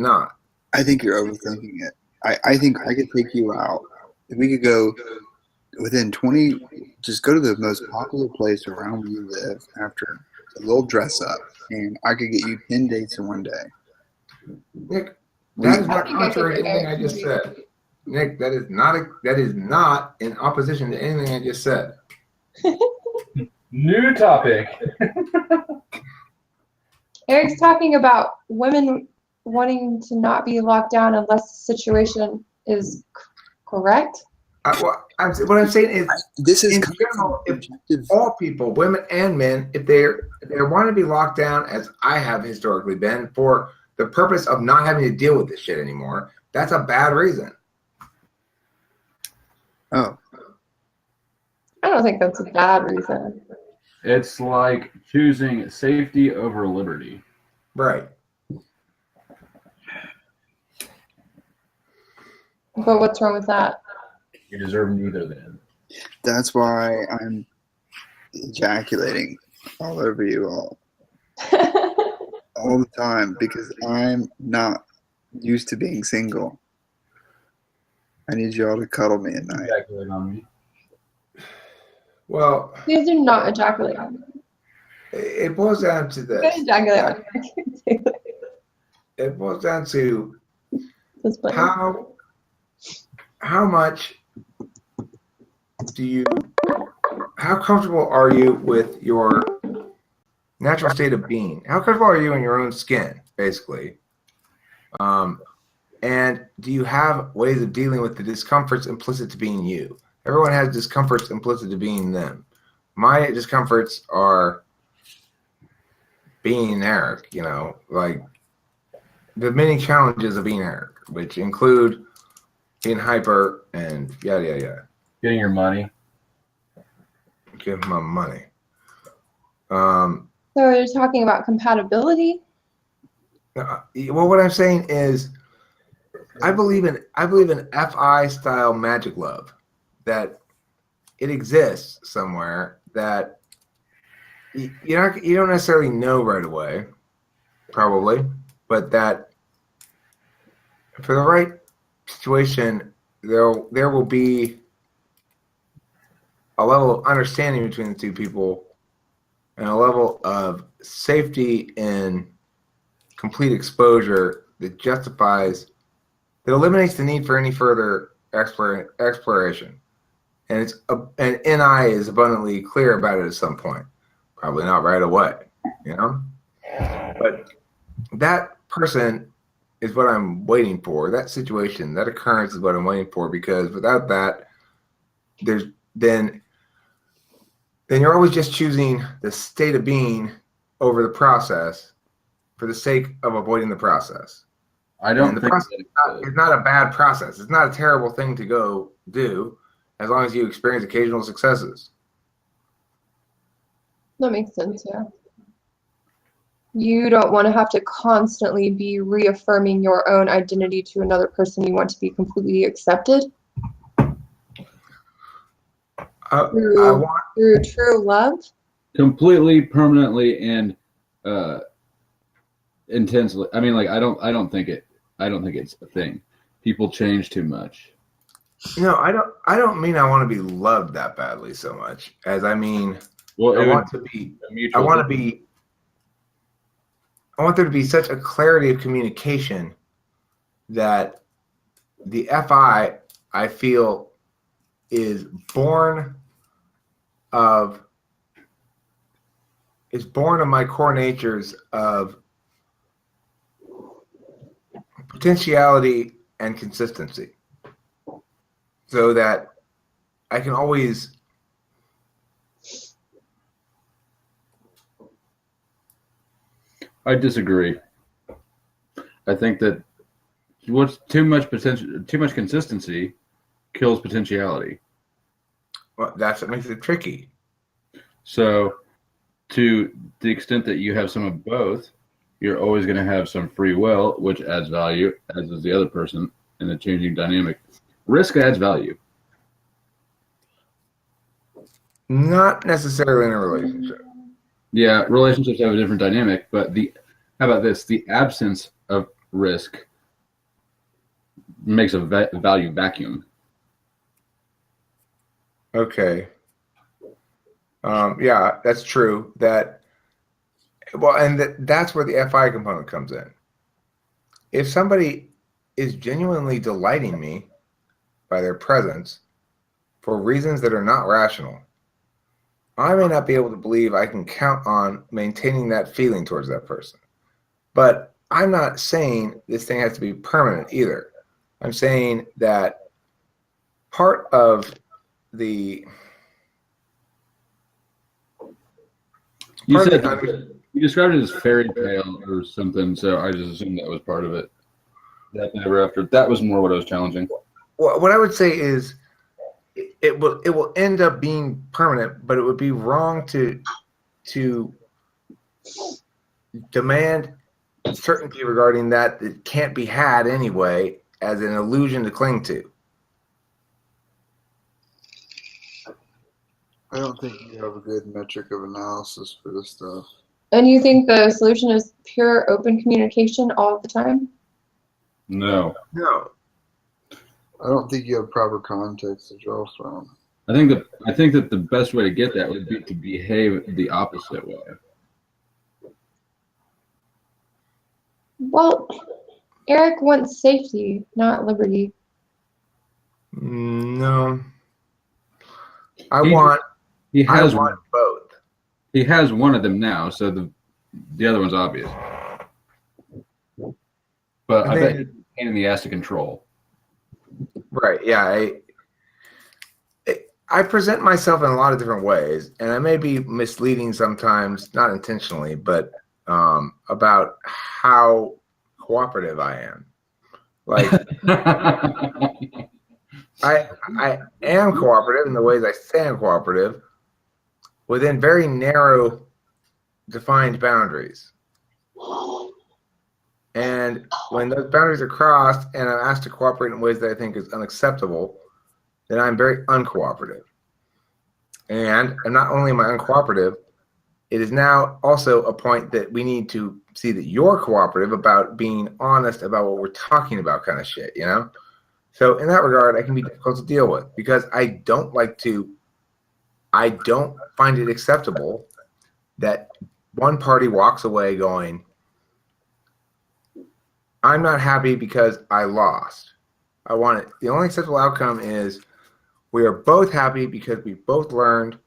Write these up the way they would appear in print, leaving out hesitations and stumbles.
not. I think you're overthinking it. I think I could take you out. If we could go within 20, just go to the most popular place around where you live after a little dress up, and I could get you 10 dates in one day. Nick, that is not contrary to anything I just said. Nick, that is not in opposition to anything I just said. New topic. Eric's talking about women wanting to not be locked down unless the situation is correct. What I'm saying is, this is in general, if all people, women and men, if they want to be locked down, as I have historically been, for the purpose of not having to deal with this shit anymore, that's a bad reason. Oh. I don't think that's a bad reason. It's like choosing safety over liberty. Right. But what's wrong with that? You deserve neither then. That's why I'm ejaculating all over you all the time, because I'm not used to being single. I need y'all to cuddle me at night. Ejaculate on me. Well, Please do not ejaculate on me. it boils down to this. Don't ejaculate on me. It boils down to That's funny. how much how comfortable are you with your natural state of being? How comfortable are you in your own skin, basically? And do you have ways of dealing with the discomforts implicit to being you? Everyone has discomforts implicit to being them. My discomforts are being Eric, like the many challenges of being Eric, which include being hyper and yada, yada, yada. Getting your money. Give my money. So you're talking about compatibility? Well, what I'm saying is, I believe in FI style magic love, that it exists somewhere that you don't necessarily know right away, probably, but that for the right situation, there will be a level of understanding between the two people and a level of safety and complete exposure that eliminates the need for any further exploration. And and NI is abundantly clear about it at some point. Probably not right away, But that person is what I'm waiting for. That situation, that occurrence is what I'm waiting for, because without that, then you're always just choosing the state of being over the process for the sake of avoiding the process. I don't think it's not a bad process. It's not a terrible thing to go do, as long as you experience occasional successes. That makes sense, yeah. You don't want to have to constantly be reaffirming your own identity to another person. You want to be completely accepted through true love. Completely, permanently, and intensely. I mean, like I don't think it's a thing. People change too much. I don't mean I want to be loved that badly so much as I mean, well, I want there to be such a clarity of communication that the FI, I feel, is born of my core natures of potentiality and consistency, so that I can always I disagree. I think that what's too much consistency kills potentiality. Well, that's what makes it tricky. So, to the extent that you have some of both, you're always going to have some free will, which adds value, as does the other person in the changing dynamic. Risk adds value. Not necessarily in a relationship. Yeah, relationships have a different dynamic, but how about this? The absence of risk makes a value vacuum. Okay. Yeah, that's true. That's where the FI component comes in. If somebody is genuinely delighting me by their presence for reasons that are not rational, I may not be able to believe I can count on maintaining that feeling towards that person. But I'm not saying this thing has to be permanent either. I'm saying that part of the You part of said the you described it as fairy tale or something, so I just assumed that was part of it. That never after. That was more what I was challenging. what I would say is it will end up being permanent, but it would be wrong to demand certainty regarding that can't be had anyway as an illusion to cling to. I don't think you have a good metric of analysis for this stuff. And you think the solution is pure open communication all the time? No, No. I don't think you have proper context to draw from. I think that the best way to get that would be to behave the opposite way. Well, Eric wants safety, not liberty. No. I He want both. He has one of them now, so the other one's obvious. But I bet he's a pain in the ass to control. Right. Yeah. I present myself in a lot of different ways, and I may be misleading sometimes, not intentionally, but about how cooperative I am. Like I am cooperative in the ways I say I'm cooperative within very narrow defined boundaries. And when those boundaries are crossed and I'm asked to cooperate in ways that I think is unacceptable, then I'm very uncooperative. And not only am I uncooperative, it is now also a point that we need to see that you're cooperative about being honest about what we're talking about kind of shit, you know? So in that regard, I can be difficult to deal with because I don't find it acceptable that one party walks away going, I'm not happy because I lost. I want it. The only acceptable outcome is we are both happy because we both learned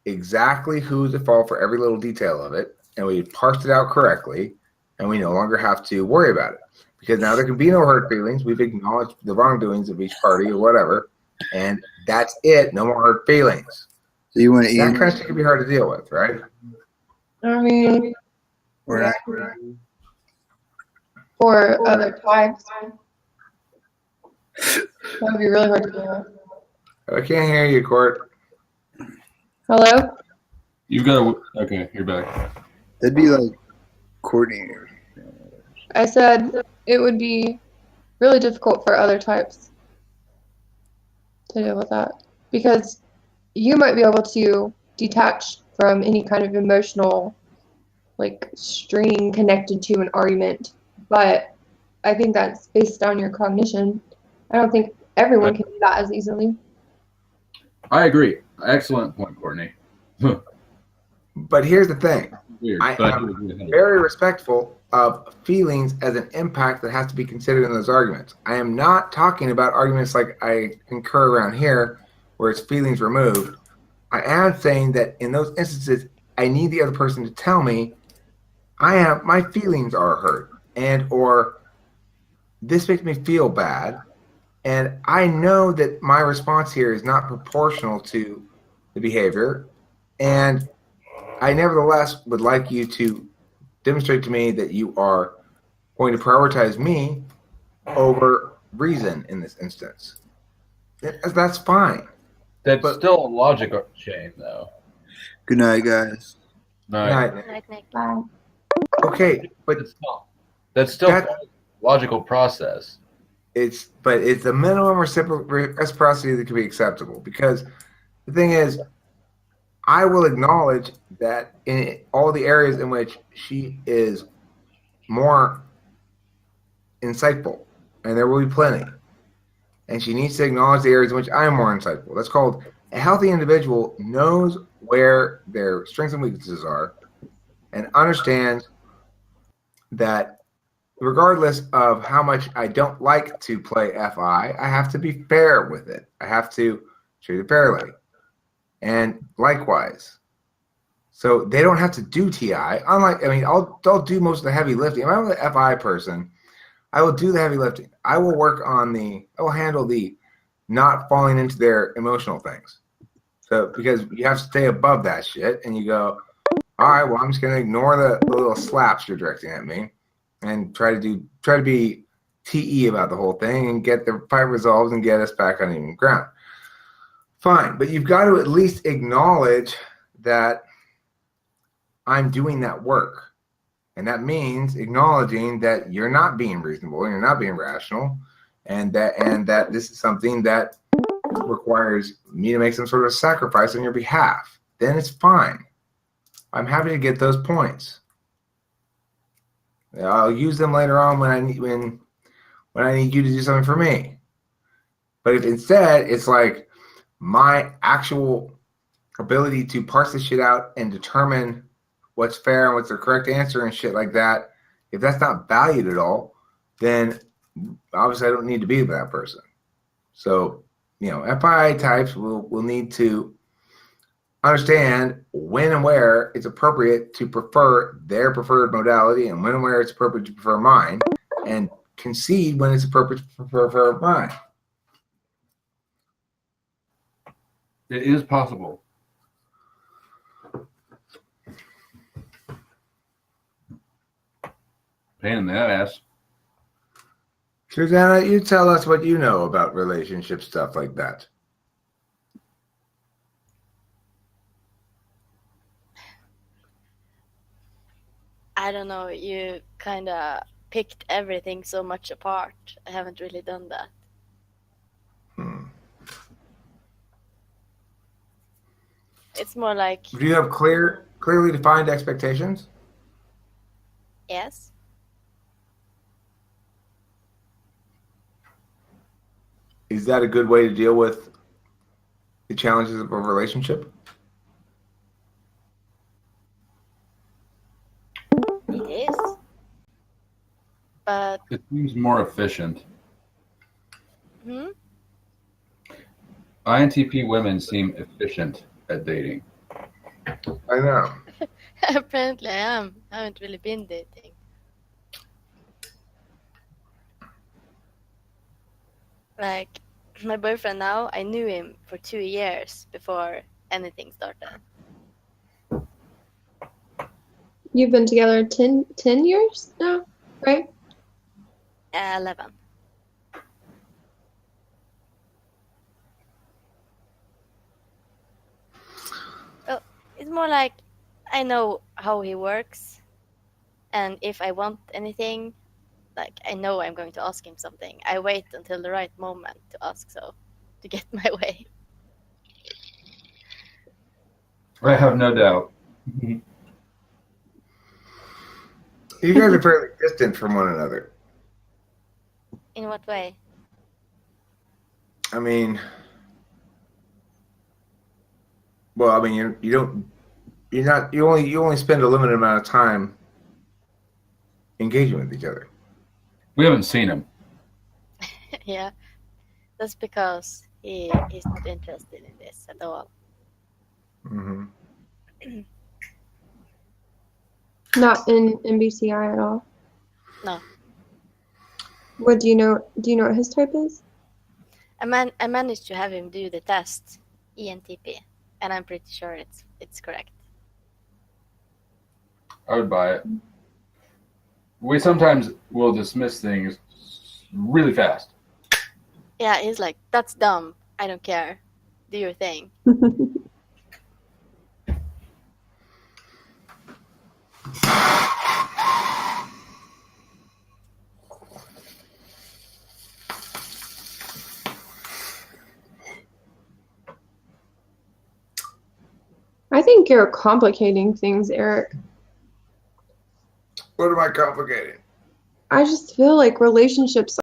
exactly who's at fault for every little detail of it, and we parsed it out correctly, and we no longer have to worry about it. Because now there can be no hurt feelings. We've acknowledged the wrongdoings of each party or whatever, and that's it. No more hurt feelings. So you want to That kind of shit can be hard to deal with, right? I mean, or not? for other types, that would be really hard to deal with. I can't hear you, Court. Hello? You've got to. Okay, you're back. That'd be like Courtney. I said it would be really difficult for other types to deal with that because you might be able to detach from any kind of emotional like string connected to an argument, but I think that's based on your cognition. I don't think everyone can do that as easily. I agree. Excellent point, Courtney. But here's the thing. Weird, I but am very respectful of feelings as an impact that has to be considered in those arguments. I am not talking about arguments like I concur around here where it's feelings removed. I am saying that in those instances, I need the other person to tell me my feelings are hurt and or this makes me feel bad. And I know that my response here is not proportional to the behavior. And I nevertheless would like you to demonstrate to me that you are going to prioritize me over reason in this instance. That's fine. That's but- still a logical chain, though. Good night, guys. No, Night. Bye. Okay, but that's still That- a logical process. it's a minimum reciprocity that can be acceptable because the thing is, I will acknowledge that in all the areas in which she is more insightful, and there will be plenty, and she needs to acknowledge the areas in which I am more insightful. That's called a healthy individual knows where their strengths and weaknesses are and understands that regardless of how much I don't like to play FI, I have to be fair with it. I have to treat it fairly. And likewise. So they don't have to do TI. Unlike, I mean, I'll do most of the heavy lifting. If I'm an FI person, I will do the heavy lifting. I will handle the not falling into their emotional things. So because you have to stay above that shit and you go, all right, well, I'm just gonna ignore the little slaps you're directing at me and try to be TE about the whole thing and get the fight resolved and get us back on even ground. Fine, but you've got to at least acknowledge that I'm doing that work. And that means acknowledging that you're not being reasonable, and you're not being rational, and that this is something that requires me to make some sort of sacrifice on your behalf. Then it's fine. I'm happy to get those points. I'll use them later on when I need you to do something for me. But if instead it's like my actual ability to parse this shit out and determine what's fair and what's the correct answer and shit like that, if that's not valued at all, then obviously I don't need to be that person. So, FI types will need to understand when and where it's appropriate to prefer their preferred modality and when and where it's appropriate to prefer mine, and concede when it's appropriate to prefer mine. It is possible. Pain in the ass. Susanna, you tell us what you know about relationship stuff like that. I don't know, you kind of picked everything so much apart. I haven't really done that. It's more like, Do you have clearly defined expectations? yes. Is that a good way to deal with the challenges of a relationship? It is. But, It seems more efficient. INTP women seem efficient at dating. I know. apparently I am. I haven't really been dating. Like, my boyfriend now, I knew him for 2 years before anything started. You've been together 10 years now, right? 11. Well, it's more like I know how he works, and if I want anything, like I know I'm going to ask him something. I wait until the right moment to ask so, to get my way. I have no doubt. You guys are fairly distant from one another. In what way? I mean, well, I mean, you only spend a limited amount of time engaging with each other. We haven't seen him. Yeah, that's because he's not interested in this at all. Mm-hmm. Not in MBTI at all. No. What do you know? Do you know what his type is? I managed to have him do the test, ENTP, and I'm pretty sure it's correct. I would buy it. We sometimes will dismiss things really fast. Yeah, he's like, that's dumb. I don't care. Do your thing. I think you're complicating things, Eric. What am I complicating? I just feel like relationships